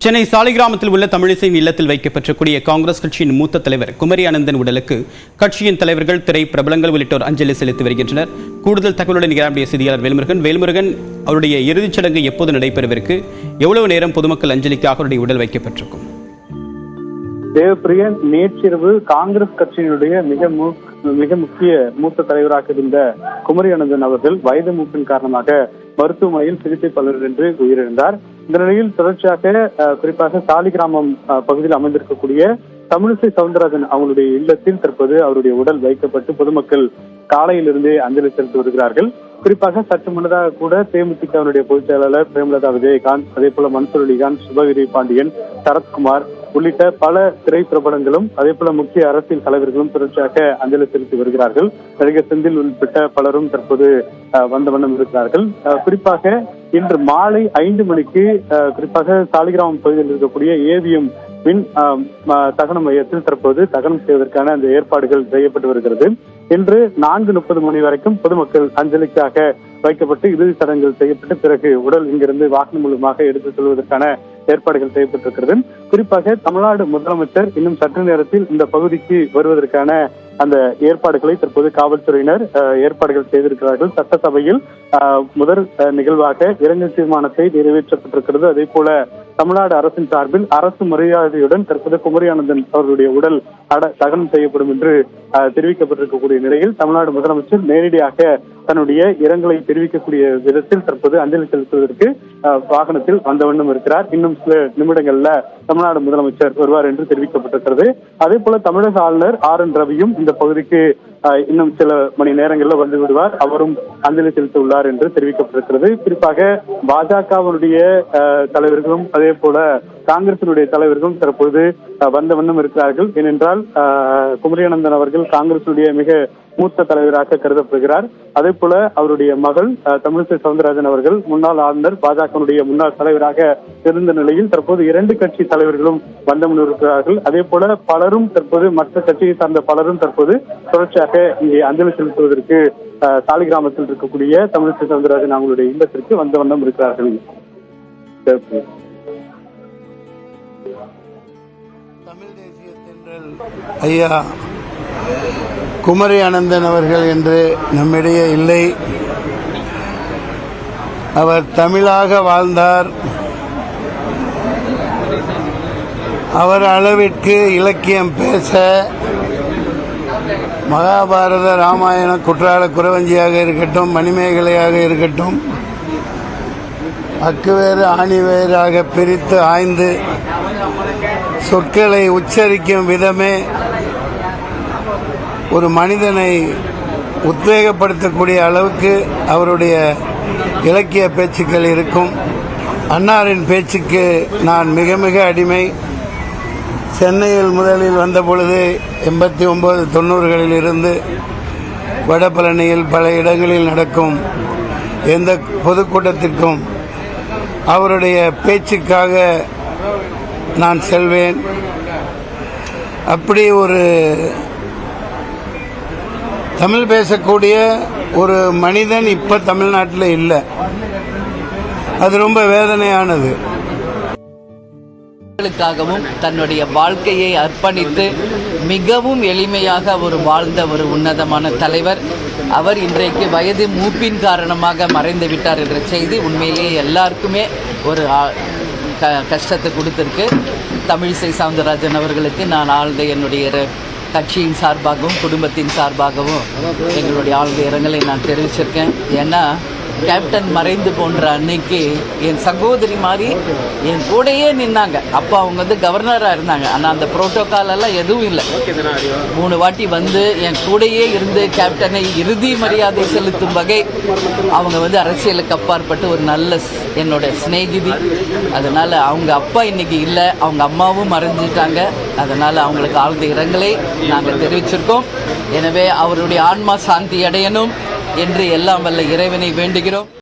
சென்னை சாலிகிராமத்தில் உள்ள தமிழிசையின் இல்லத்தில் வைக்கப்பட்டிருக்கூடிய காங்கிரஸ் கட்சியின் மூத்த தலைவர் குமரி அனந்தன் உடலுக்கு கட்சியின் தலைவர்கள், திரை பிரபலங்கள் உள்ளிட்டோர் அஞ்சலி செலுத்தி வருகின்றனர். கூடுதல் தகவலுடன் நம்முடைய செய்தியாளர் வேல்முருகன், அவருடைய இறுதிச் சடங்கு எப்போது நடைபெறவிருக்கு? எவ்வளவு நேரம் பொதுமக்கள் அஞ்சலிக்காக அவருடைய உடல் வைக்கப்பட்டிருக்கும்? தேவப்பிரியன், நேற்றிரவு காங்கிரஸ் கட்சியினுடைய மிக முக்கிய மூத்த தலைவராக இருந்த குமரி அனந்தன் அவர்கள் வயது மூப்பின் காரணமாக மருத்துவமனையில் சிகிச்சை பலர் என்று உயிரிழந்தார். இந்த நிலையில் தொடர்ச்சியாக குறிப்பாக சாலிகிராமம் பகுதியில் அமைந்திருக்கக்கூடிய தமிழிசை சவுந்தரராஜன் அவங்களுடைய இல்லத்தில் தற்போது அவருடைய உடல் வைக்கப்பட்டு பொதுமக்கள் காலையிலிருந்தே அஞ்சலி செலுத்தி வருகிறார்கள். குறிப்பாக சற்று முன்னதாக கூட தேமுதிகவினுடைய பொதுச் செயலாளர் பிரேமலதா விஜயகாந்த், அதே போல மன்சூர் அலிகான், சுபகிரி பாண்டியன், சரத்குமார் உள்ளிட்ட பல திரை பிரபலங்களும் அதே போல முக்கிய அரசியல் தலைவர்களும் தொடர்ச்சியாக அஞ்சலி செலுத்தி வருகிறார்கள். நடிகர் செந்தில் உள்ளிட்ட பலரும் தற்போது வந்த வண்ணம் இருக்கிறார்கள். குறிப்பாக இன்று மாலை 5 மணிக்கு குறிப்பாக சாலிகிராமம் பகுதியில் இருக்கக்கூடிய ஏவிஎம் மின் தகன மையத்தில் தற்போது தகனம் செய்வதற்கான அந்த ஏற்பாடுகள் செய்யப்பட்டு வருகிறது. இன்று 4:30 மணி வரைக்கும் பொதுமக்கள் அஞ்சலிக்காக வைக்கப்பட்டு இறுதி சடங்குகள் செய்யப்பட்டு பிறகு உடல் இங்கிருந்து வாகனம் மூலமாக எடுத்துச் செல்வதற்கான ஏற்பாடுகள் செய்யப்பட்டிருக்கிறது. குறிப்பாக தமிழ்நாடு முதலமைச்சர் இன்னும் சற்று நேரத்தில் இந்த பகுதிக்கு வருவதற்கான அந்த ஏற்பாடுகளை தற்போது காவல்துறையினர் ஏற்பாடுகள் செய்திருக்கிறார்கள். சட்டசபையில் முதல் நிகழ்வாக இரங்கல் தீர்மானத்தை நிறைவேற்றப்பட்டிருக்கிறது. அதே போல தமிழ்நாடு அரசின் சார்பில் அரசு மரியாதையுடன் தற்போது குமரி அனந்தன் அவர்களுடைய உடல் தகனம் செய்யப்படும் என்று தெரிவிக்கப்பட்டிருக்கக்கூடிய நிலையில் தமிழ்நாடு முதலமைச்சர் நேரடியாக தன்னுடைய இரங்கலை தெரிவிக்கக்கூடிய விதத்தில் தற்போது அஞ்சலி செலுத்துவதற்கு வாகனத்தில் வந்த வண்ணம் இருக்கிறார். இன்னும் சில நிமிடங்கள்ல தமிழ்நாடு முதலமைச்சர் வருவார் என்று தெரிவிக்கப்பட்டிருக்கிறது. அதே போல தமிழக ஆளுநர் RN ரவியும் இந்த பகுதிக்கு இன்னும் சில மணி நேரங்களில் வந்து விடுவார். அவரும் அஞ்சலி செலுத்த உள்ளார் என்று தெரிவிக்கப்பட்டிருக்கிறது. குறிப்பாக பாஜகவினுடைய தலைவர்களும் அதே போல காங்கிரசினுடைய தலைவர்களும் தற்போது வந்த வண்ணம் இருக்கிறார்கள். ஏனென்றால் குமரி அனந்தன் அவர்கள் காங்கிரசுடைய மிக மூத்த தலைவராக கருதப்படுகிறார். அதே போல அவருடைய மகள் தமிழிசை சவுந்தரராஜன் அவர்கள் முன்னாள் ஆளுநர், பாஜகவுடைய முன்னாள் தலைவராக இருந்த நிலையில் தற்போது 2 கட்சி தலைவர்களும் வந்தமுன் இருக்கிறார்கள். அதே போல பலரும் தற்போது மற்ற கட்சியை சார்ந்த பலரும் தற்போது தொடர்ச்சியாக இங்கே அஞ்சலி செலுத்துவதற்கு சாலிகிராமத்தில் இருக்கக்கூடிய தமிழிசை சவுந்தரராஜன் அவங்களுடைய இல்லத்திற்கு வந்த வண்ணம் இருக்கிறார்கள். தமிழ் தேசிய தென்றல் ஐயா குமரி அனந்தன் அவர்கள் என்று நம்மிடையே இல்லை. அவர் தமிழாக வாழ்ந்தார். அவர் அளவிற்கு இலக்கியம் பேச மகாபாரத, ராமாயண, குற்றால குறவஞ்சியாக இருக்கட்டும், மணிமேகலையாக இருக்கட்டும், அக்குவேறு ஆணிவேராக பிரித்து ஆய்ந்து சொற்களை உச்சரிக்கும் விதமே ஒரு மனிதனை உத்வேகப்படுத்தக்கூடிய அளவுக்கு அவருடைய இலக்கிய பேச்சுக்கள் இருக்கும். அன்னாரின் பேச்சுக்கு நான் மிக மிக அடிமை. சென்னையில் முதலில் வந்த பொழுது 89, 90களில் இருந்து வடபழனியில் பல இடங்களில் நடக்கும் எந்த பொதுக்கூட்டத்திற்கும் அவருடைய பேச்சுக்காக நான் செல்வேன். அப்படி ஒரு தமிழ் பேசக்கூடிய ஒரு மனிதன் இப்ப தமிழ்நாட்டில் இல்லை. அது ரொம்ப வேதனையானது. தன்னுடைய வாழ்க்கையை அர்ப்பணித்து மிகவும் எளிமையாக வாழ்ந்த ஒரு உன்னதமான தலைவர். அவர் இன்றைக்கு வயது மூப்பின் காரணமாக மறைந்து விட்டார் என்ற செய்தி உண்மையிலேயே எல்லாருக்குமே ஒரு கஷ்டத்தை கொடுத்திருக்கு. தமிழிசை சவுந்தரராஜன் அவர்களுக்கு நான் ஆழ்ந்த என்னுடைய கட்சியின் சார்பாகவும் குடும்பத்தின் சார்பாகவும் எங்களுடைய ஆழ்ந்த இரங்கலை நான் தெரிவிச்சிருக்கேன். ஏன்னா கேப்டன் மறைந்து போன்ற அன்னைக்கு என் சகோதரி மாதிரி என் கூடையே நின்னாங்க. அப்போ அவங்க கவர்னராக இருந்தாங்க. ஆனால் அந்த புரோட்டோகால் எல்லாம் எதுவும் இல்லை. 3 வாட்டி வந்து என் கூடையே இருந்து கேப்டனை இறுதி மரியாதை செலுத்தும் வகை அவங்க அரசியலுக்கு அப்பாற்பட்டு ஒரு நல்ல என்னோட சிநேகிதி. அதனால் அவங்க அப்பா இன்னைக்கு இல்லை, அவங்க அம்மாவும் மறைஞ்சிட்டாங்க. அதனால் அவங்களுக்கு ஆழ்ந்த இரங்கலை நாங்கள் தெரிவிச்சிருக்கோம். எனவே அவருடைய ஆன்மா சாந்தி அடையணும் என்று எல்லாம் வல்ல இறைவனை வேண்டுகிறோம்.